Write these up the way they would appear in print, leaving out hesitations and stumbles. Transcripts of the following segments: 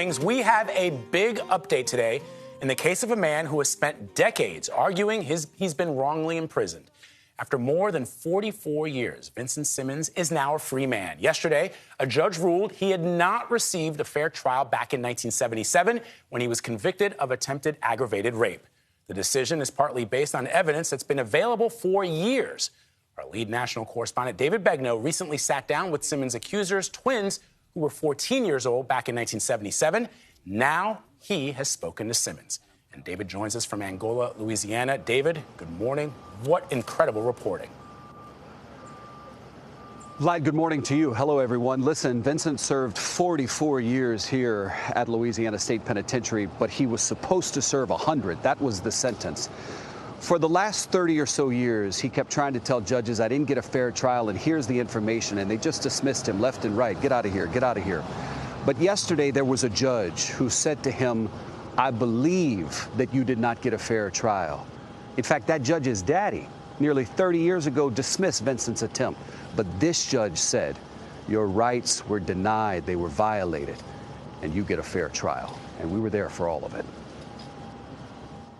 We have a big update today in the case of a man who has spent decades arguing he's been wrongly imprisoned. After more than 44 years, Vincent Simmons is now a free man. Yesterday, a judge ruled he had not received a fair trial back in 1977 when he was convicted of attempted aggravated rape. The decision is partly based on evidence that's been available for years. Our lead national correspondent, David Begnaud, recently sat down with Simmons' accusers, twins who were 14 years old back in 1977. Now he has spoken to Simmons. And David joins us from Angola, Louisiana. David, good morning. What incredible reporting. Vlad, good morning to you. Hello, everyone. Listen, Vincent served 44 years here at Louisiana State Penitentiary, but he was supposed to serve 100. That was the sentence. For the last 30 or so years, he kept trying to tell judges, I didn't get a fair trial, and here's the information, and they just dismissed him left and right. Get out of here, get out of here. But yesterday, there was a judge who said to him, I believe that you did not get a fair trial. In fact, that judge's daddy, nearly 30 years ago, dismissed Vincent's attempt. But this judge said, your rights were denied, they were violated, and you get a fair trial. And we were there for all of it.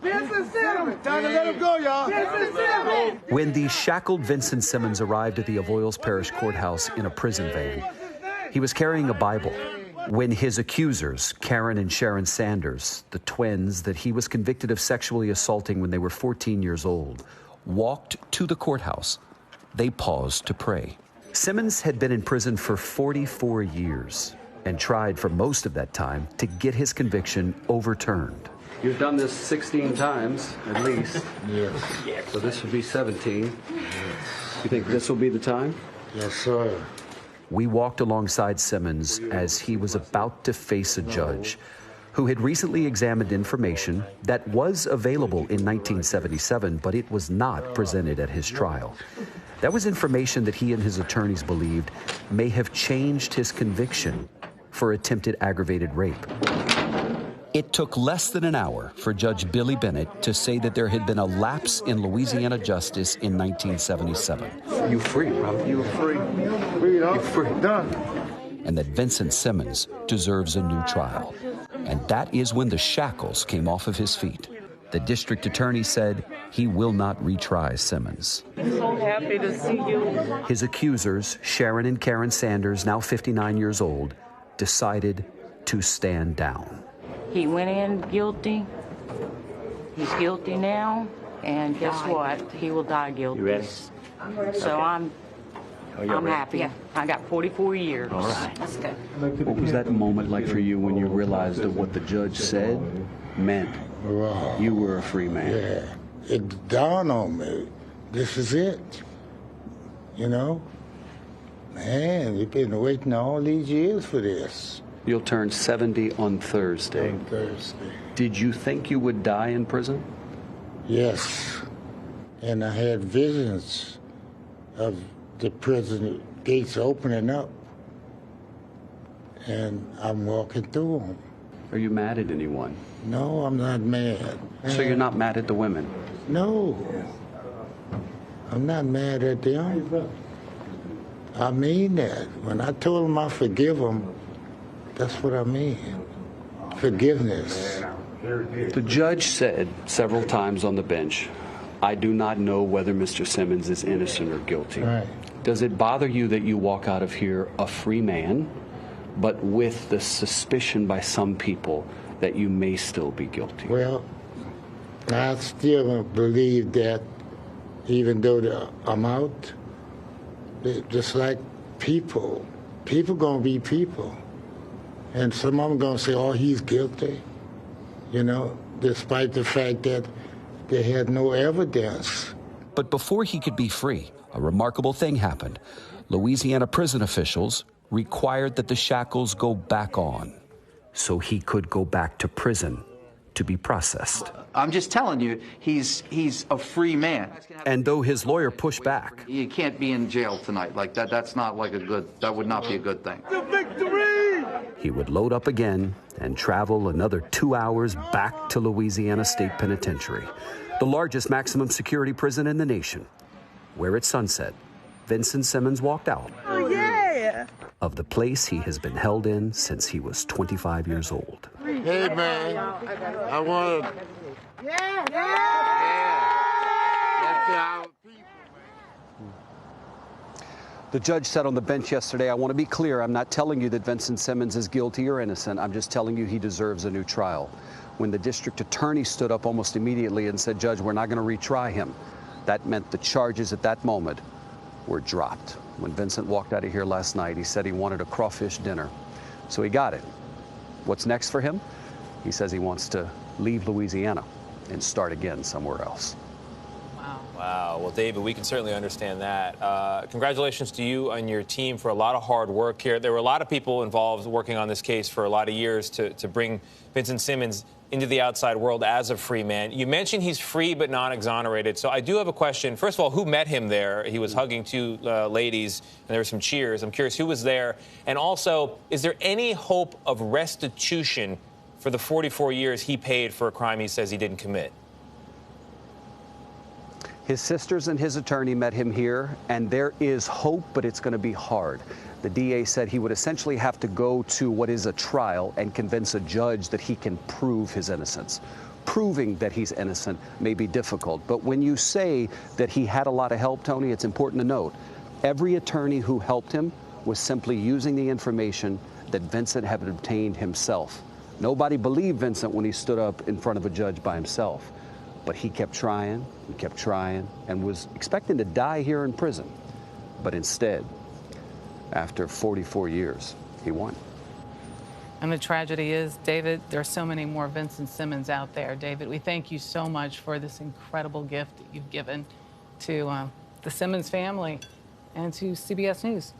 Vincent Simmons! Time to let him go, y'all! Vincent Simmons! When the shackled Vincent Simmons arrived at the Avoyelles Parish Courthouse in a prison van, he was carrying a Bible. When his accusers, Karen and Sharon Sanders, the twins that he was convicted of sexually assaulting when they were 14 years old, walked to the courthouse, they paused to pray. Simmons had been in prison for 44 years and tried for most of that time to get his conviction overturned. You've done this 16 times, at least. Yes. So this would be 17. Yes. You think this will be the time? Yes, sir. We walked alongside Simmons as he was about to face a judge who had recently examined information that was available in 1977, but it was not presented at his trial. That was information that he and his attorneys believed may have changed his conviction for attempted aggravated rape. It took less than an hour for Judge Billy Bennett to say that there had been a lapse in Louisiana justice in 1977. You free, bro. You free. You're free. Done. And that Vincent Simmons deserves a new trial. And that is when the shackles came off of his feet. The district attorney said he will not retry Simmons. I'm so happy to see you. His accusers, Sharon and Karen Sanders, now 59 years old, decided to stand down. He went in guilty. He's guilty now. And guess what? He will die guilty. You ready? So I'm happy. Yeah. I got 44 years. All right. That's good. What was that moment like for you when you realized that what the judge said meant you were a free man? Yeah. It dawned on me. This is it. You know? Man, we've been waiting all these years for this. You'll turn 70 on Thursday. On Thursday. Did you think you would die in prison? Yes. And I had visions of the prison gates opening up. And I'm walking through them. Are you mad at anyone? No, I'm not mad. So you're not mad at the women? No. I'm not mad at them. I mean that. When I told them I forgive them, that's what I mean. Forgiveness. The judge said several times on the bench, I do not know whether Mr. Simmons is innocent or guilty. Right. Does it bother you that you walk out of here a free man, but with the suspicion by some people that you may still be guilty? Well, I still believe that even though I'm out, just like people gonna be people. And some of them gonna say, oh, he's guilty, you know, despite the fact that they had no evidence. But before he could be free, a remarkable thing happened. Louisiana prison officials required that the shackles go back on so he could go back to prison to be processed. I'm just telling you, he's a free man. And though his lawyer pushed back, You can't be in jail tonight like that. That's not like that would not be a good thing. The victory! he would load up again and travel another 2 hours back to Louisiana State Penitentiary, the largest maximum security prison in the nation, where at sunset, Vincent Simmons walked out. Oh, yeah! of the place he has been held in since he was 25 years old. Hey, man, I want to... Yeah. That's our people. The judge said on the bench yesterday, I want to be clear, I'm not telling you that Vincent Simmons is guilty or innocent. I'm just telling you he deserves a new trial. When the district attorney stood up almost immediately and said, Judge, we're not going to retry him, that meant the charges at that moment were dropped. When Vincent walked out of here last night, he said he wanted a crawfish dinner. So he got it. What's next for him? He says he wants to leave Louisiana and start again somewhere else. Wow. Well, David, we can certainly understand that. Congratulations to you and your team for a lot of hard work here. There were a lot of people involved working on this case for a lot of years to bring Vincent Simmons into the outside world as a free man. You mentioned he's free but not exonerated. So I do have a question. First of all, who met him there? He was hugging two ladies, and there were some cheers. I'm curious who was there. And also, is there any hope of restitution for the 44 years he paid for a crime he says he didn't commit? His sisters and his attorney met him here, and there is hope, but it's going to be hard. The DA said he would essentially have to go to what is a trial and convince a judge that he can prove his innocence. Proving that he's innocent may be difficult, but when you say that he had a lot of help, Tony, it's important to note, every attorney who helped him was simply using the information that Vincent had obtained himself. Nobody believed Vincent when he stood up in front of a judge by himself. But he kept trying and was expecting to die here in prison. But instead, after 44 years, he won. And the tragedy is, David, there are so many more Vincent Simmons out there. David, we thank you so much for this incredible gift that you've given to the Simmons family and to CBS News.